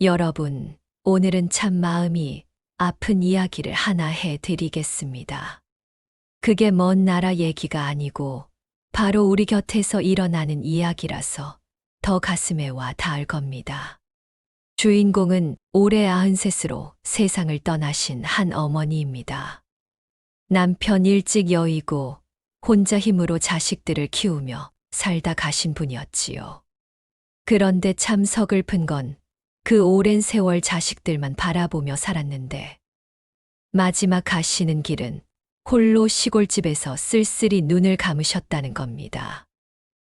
여러분, 오늘은 참 마음이 아픈 이야기를 하나 해 드리겠습니다. 그게 먼 나라 얘기가 아니고 바로 우리 곁에서 일어나는 이야기라서 더 가슴에 와 닿을 겁니다. 주인공은 올해 93으로 세상을 떠나신 한 어머니입니다. 남편 일찍 여의고 혼자 힘으로 자식들을 키우며 살다 가신 분이었지요. 그런데 참 서글픈 건 그 오랜 세월 자식들만 바라보며 살았는데 마지막 가시는 길은 홀로 시골집에서 쓸쓸히 눈을 감으셨다는 겁니다.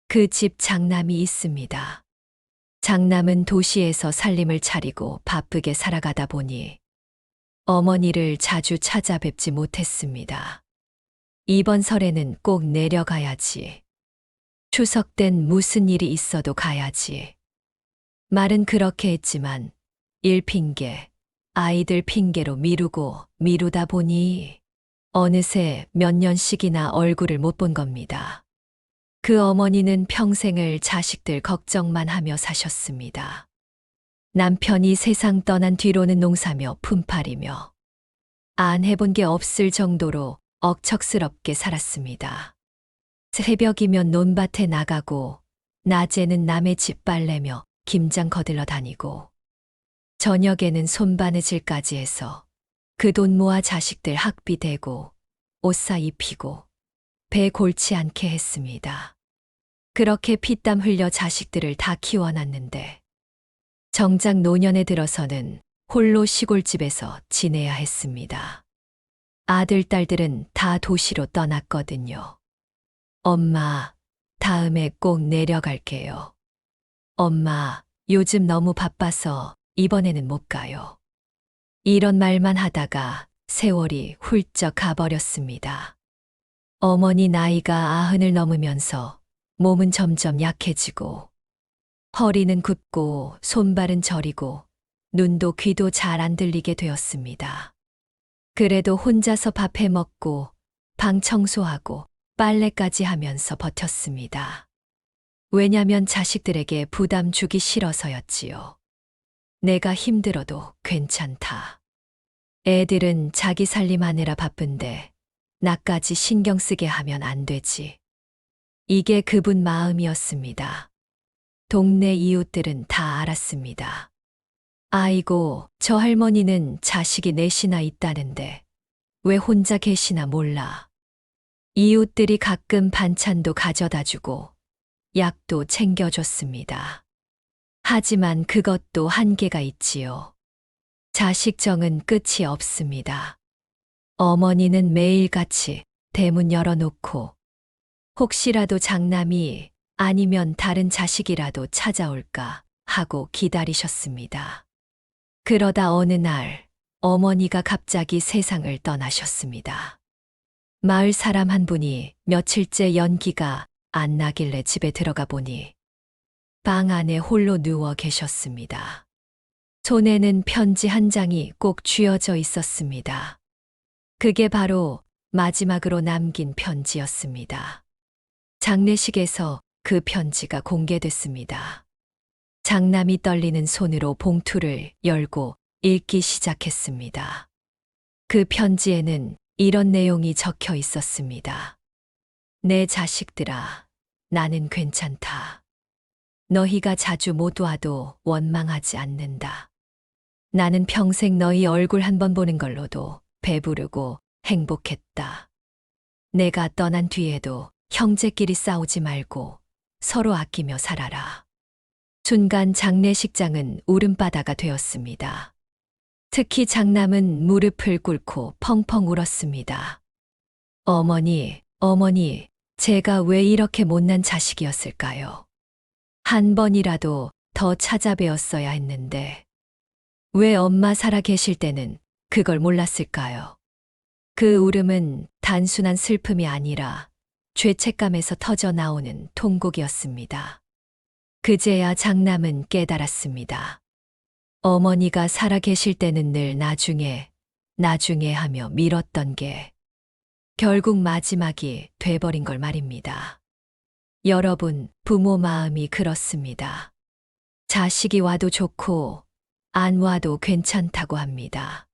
그 집 장남이 있습니다. 장남은 도시에서 살림을 차리고 바쁘게 살아가다 보니 어머니를 자주 찾아뵙지 못했습니다. 이번 설에는 꼭 내려가야지. 추석 땐 무슨 일이 있어도 가야지. 말은 그렇게 했지만 일 핑계, 아이들 핑계로 미루고 미루다 보니 어느새 몇 년씩이나 얼굴을 못 본 겁니다. 그 어머니는 평생을 자식들 걱정만 하며 사셨습니다. 남편이 세상 떠난 뒤로는 농사며 품팔이며 안 해본 게 없을 정도로 억척스럽게 살았습니다. 새벽이면 논밭에 나가고 낮에는 남의 집 빨래며 김장 거들러 다니고 저녁에는 손바느질까지 해서 그 돈 모아 자식들 학비 대고 옷 사 입히고 배 골치 않게 했습니다. 그렇게 피땀 흘려 자식들을 다 키워놨는데 정작 노년에 들어서는 홀로 시골집에서 지내야 했습니다. 아들, 딸들은 다 도시로 떠났거든요. 엄마, 다음에 꼭 내려갈게요. 엄마, 요즘 너무 바빠서 이번에는 못 가요. 이런 말만 하다가 세월이 훌쩍 가버렸습니다. 어머니 나이가 90을 넘으면서 몸은 점점 약해지고 허리는 굽고 손발은 저리고 눈도 귀도 잘 안 들리게 되었습니다. 그래도 혼자서 밥 해 먹고 방 청소하고 빨래까지 하면서 버텼습니다. 왜냐면 자식들에게 부담 주기 싫어서였지요. 내가 힘들어도 괜찮다. 애들은 자기 살림하느라 바쁜데 나까지 신경 쓰게 하면 안 되지. 이게 그분 마음이었습니다. 동네 이웃들은 다 알았습니다. 아이고, 저 할머니는 자식이 넷이나 있다는데 왜 혼자 계시나 몰라. 이웃들이 가끔 반찬도 가져다 주고 약도 챙겨줬습니다. 하지만 그것도 한계가 있지요. 자식정은 끝이 없습니다. 어머니는 매일같이 대문 열어놓고 혹시라도 장남이 아니면 다른 자식이라도 찾아올까 하고 기다리셨습니다. 그러다 어느 날 어머니가 갑자기 세상을 떠나셨습니다. 마을 사람 한 분이 며칠째 연기가 안 나길래 집에 들어가 보니 방 안에 홀로 누워 계셨습니다. 손에는 편지 한 장이 꼭 쥐어져 있었습니다. 그게 바로 마지막으로 남긴 편지였습니다. 장례식에서 그 편지가 공개됐습니다. 장남이 떨리는 손으로 봉투를 열고 읽기 시작했습니다. 그 편지에는 이런 내용이 적혀 있었습니다. 내 자식들아, 나는 괜찮다. 너희가 자주 못 와도 원망하지 않는다. 나는 평생 너희 얼굴 한 번 보는 걸로도 배부르고 행복했다. 내가 떠난 뒤에도 형제끼리 싸우지 말고 서로 아끼며 살아라. 순간 장례식장은 울음바다가 되었습니다. 특히 장남은 무릎을 꿇고 펑펑 울었습니다. 어머니, 어머니, 제가 왜 이렇게 못난 자식이었을까요? 한 번이라도 더 찾아뵈었어야 했는데 왜 엄마 살아 계실 때는 그걸 몰랐을까요? 그 울음은 단순한 슬픔이 아니라 죄책감에서 터져 나오는 통곡이었습니다. 그제야 장남은 깨달았습니다. 어머니가 살아 계실 때는 늘 나중에 하며 미뤘던 게 결국 마지막이 돼버린 걸 말입니다. 여러분, 부모 마음이 그렇습니다. 자식이 와도 좋고 안 와도 괜찮다고 합니다.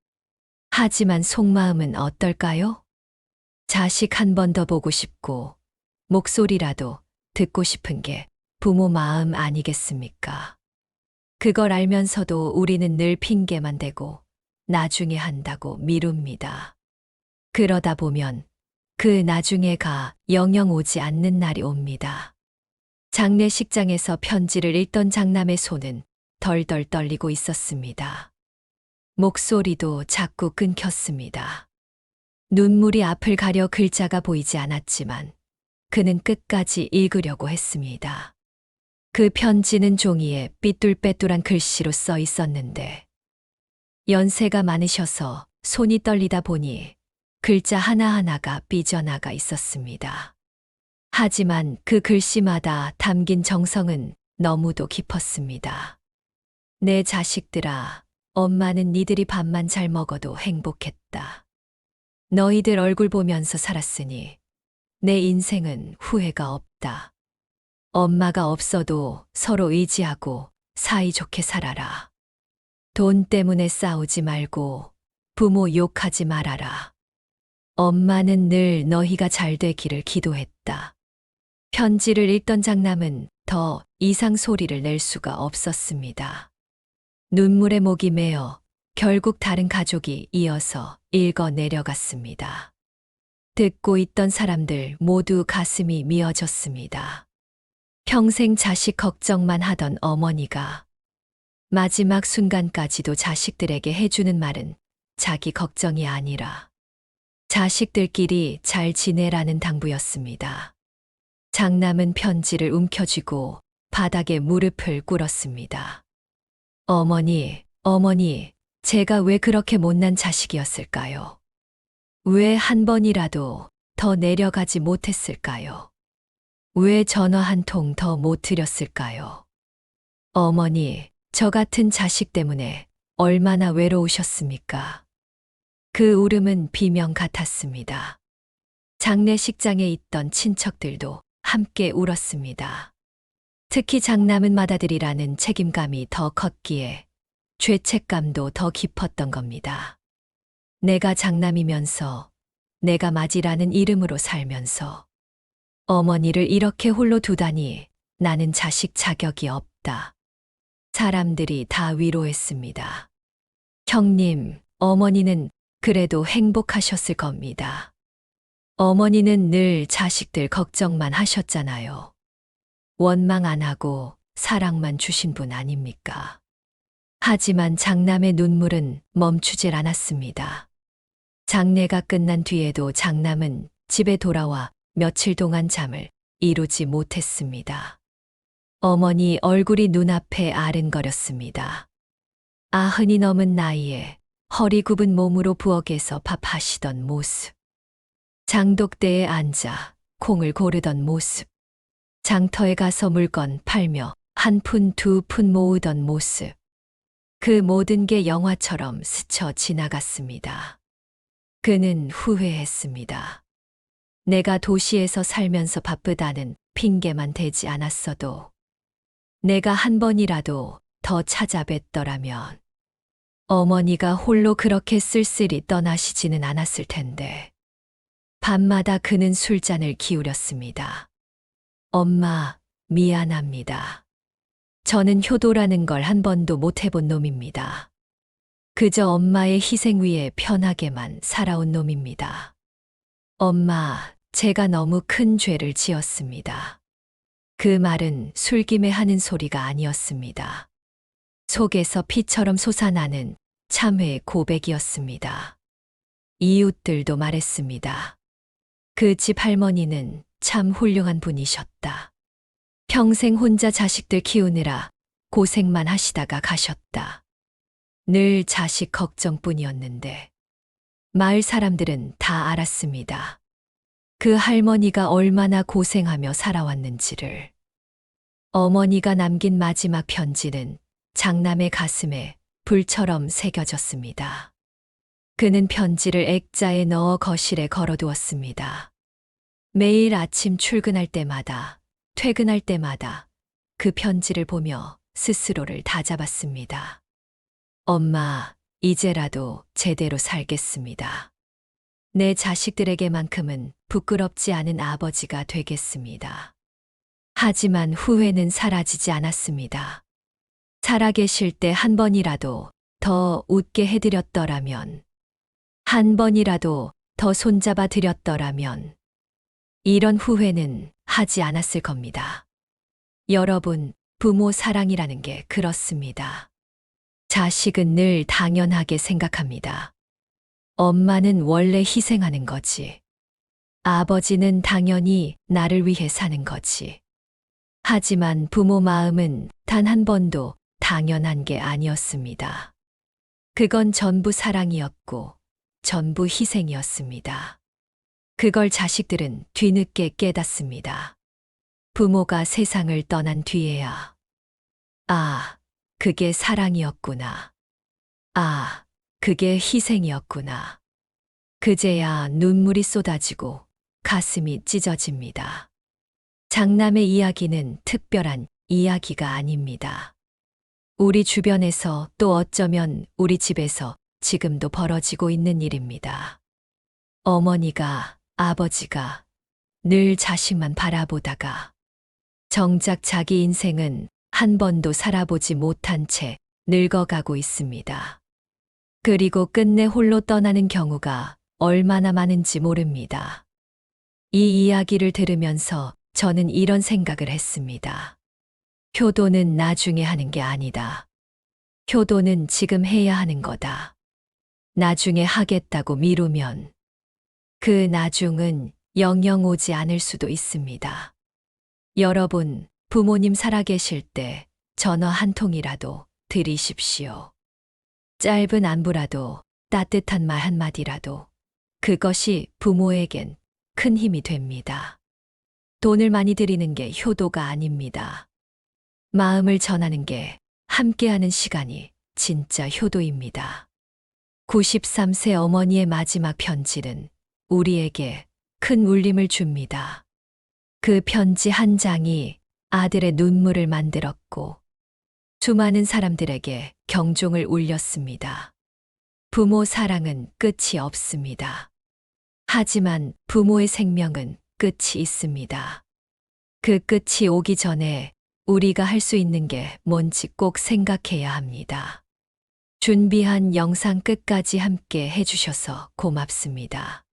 하지만 속마음은 어떨까요? 자식 한 번 더 보고 싶고, 목소리라도 듣고 싶은 게 부모 마음 아니겠습니까? 그걸 알면서도 우리는 늘 핑계만 대고 나중에 한다고 미룹니다. 그러다 보면 그 나중에가 영영 오지 않는 날이 옵니다. 장례식장에서 편지를 읽던 장남의 손은 덜덜 떨리고 있었습니다. 목소리도 자꾸 끊겼습니다. 눈물이 앞을 가려 글자가 보이지 않았지만 그는 끝까지 읽으려고 했습니다. 그 편지는 종이에 삐뚤빼뚤한 글씨로 써 있었는데 연세가 많으셔서 손이 떨리다 보니 글자 하나하나가 삐져나가 있었습니다. 하지만 그 글씨마다 담긴 정성은 너무도 깊었습니다. 내 자식들아, 엄마는 니들이 밥만 잘 먹어도 행복했다. 너희들 얼굴 보면서 살았으니 내 인생은 후회가 없다. 엄마가 없어도 서로 의지하고 사이좋게 살아라. 돈 때문에 싸우지 말고 부모 욕하지 말아라. 엄마는 늘 너희가 잘 되기를 기도했다. 편지를 읽던 장남은 더 이상 소리를 낼 수가 없었습니다. 눈물에 목이 메어 결국 다른 가족이 이어서 읽어 내려갔습니다. 듣고 있던 사람들 모두 가슴이 미어졌습니다. 평생 자식 걱정만 하던 어머니가 마지막 순간까지도 자식들에게 해주는 말은 자기 걱정이 아니라 자식들끼리 잘 지내라는 당부였습니다. 장남은 편지를 움켜쥐고 바닥에 무릎을 꿇었습니다. 어머니, 어머니, 제가 왜 그렇게 못난 자식이었을까요? 왜 한 번이라도 더 내려가지 못했을까요? 왜 전화 한 통 더 못 드렸을까요? 어머니, 저 같은 자식 때문에 얼마나 외로우셨습니까? 그 울음은 비명 같았습니다. 장례식장에 있던 친척들도 함께 울었습니다. 특히 장남은 맏아들이라는 책임감이 더 컸기에 죄책감도 더 깊었던 겁니다. 내가 장남이면서 내가 맏이라는 이름으로 살면서 어머니를 이렇게 홀로 두다니 나는 자식 자격이 없다. 사람들이 다 위로했습니다. 형님, 어머니는 그래도 행복하셨을 겁니다. 어머니는 늘 자식들 걱정만 하셨잖아요. 원망 안 하고 사랑만 주신 분 아닙니까? 하지만 장남의 눈물은 멈추질 않았습니다. 장례가 끝난 뒤에도 장남은 집에 돌아와 며칠 동안 잠을 이루지 못했습니다. 어머니 얼굴이 눈앞에 아른거렸습니다. 90이 넘은 나이에 허리 굽은 몸으로 부엌에서 밥하시던 모습. 장독대에 앉아 콩을 고르던 모습. 장터에 가서 물건 팔며 한 푼 두 푼 모으던 모습. 그 모든 게 영화처럼 스쳐 지나갔습니다. 그는 후회했습니다. 내가 도시에서 살면서 바쁘다는 핑계만 대지 않았어도 내가 한 번이라도 더 찾아뵀더라면 어머니가 홀로 그렇게 쓸쓸히 떠나시지는 않았을 텐데. 밤마다 그는 술잔을 기울였습니다. 엄마, 미안합니다. 저는 효도라는 걸 한 번도 못 해본 놈입니다. 그저 엄마의 희생 위에 편하게만 살아온 놈입니다. 엄마, 제가 너무 큰 죄를 지었습니다. 그 말은 술김에 하는 소리가 아니었습니다. 속에서 피처럼 솟아나는 참회의 고백이었습니다. 이웃들도 말했습니다. 그 집 할머니는 참 훌륭한 분이셨다. 평생 혼자 자식들 키우느라 고생만 하시다가 가셨다. 늘 자식 걱정뿐이었는데 마을 사람들은 다 알았습니다. 그 할머니가 얼마나 고생하며 살아왔는지를. 어머니가 남긴 마지막 편지는 장남의 가슴에 불처럼 새겨졌습니다. 그는 편지를 액자에 넣어 거실에 걸어두었습니다. 매일 아침 출근할 때마다, 퇴근할 때마다 그 편지를 보며 스스로를 다잡았습니다. 엄마, 이제라도 제대로 살겠습니다. 내 자식들에게만큼은 부끄럽지 않은 아버지가 되겠습니다. 하지만 후회는 사라지지 않았습니다. 살아계실 때 한 번이라도 더 웃게 해드렸더라면, 한 번이라도 더 손잡아 드렸더라면, 이런 후회는 하지 않았을 겁니다. 여러분, 부모 사랑이라는 게 그렇습니다. 자식은 늘 당연하게 생각합니다. 엄마는 원래 희생하는 거지. 아버지는 당연히 나를 위해 사는 거지. 하지만 부모 마음은 단 한 번도 당연한 게 아니었습니다. 그건 전부 사랑이었고, 전부 희생이었습니다. 그걸 자식들은 뒤늦게 깨닫습니다. 부모가 세상을 떠난 뒤에야. 아, 그게 사랑이었구나. 아, 그게 희생이었구나. 그제야 눈물이 쏟아지고 가슴이 찢어집니다. 장남의 이야기는 특별한 이야기가 아닙니다. 우리 주변에서 또 어쩌면 우리 집에서 지금도 벌어지고 있는 일입니다. 어머니가, 아버지가 늘 자식만 바라보다가 정작 자기 인생은 한 번도 살아보지 못한 채 늙어가고 있습니다. 그리고 끝내 홀로 떠나는 경우가 얼마나 많은지 모릅니다. 이 이야기를 들으면서 저는 이런 생각을 했습니다. 효도는 나중에 하는 게 아니다. 효도는 지금 해야 하는 거다. 나중에 하겠다고 미루면 그 나중은 영영 오지 않을 수도 있습니다. 여러분, 부모님 살아계실 때 전화 한 통이라도 드리십시오. 짧은 안부라도 따뜻한 말 한마디라도 그것이 부모에겐 큰 힘이 됩니다. 돈을 많이 드리는 게 효도가 아닙니다. 마음을 전하는 게 함께하는 시간이 진짜 효도입니다. 93세 어머니의 마지막 편지는 우리에게 큰 울림을 줍니다. 그 편지 한 장이 아들의 눈물을 만들었고 수많은 사람들에게 경종을 울렸습니다. 부모 사랑은 끝이 없습니다. 하지만 부모의 생명은 끝이 있습니다. 그 끝이 오기 전에 우리가 할 수 있는 게 뭔지 꼭 생각해야 합니다. 준비한 영상 끝까지 함께 해주셔서 고맙습니다.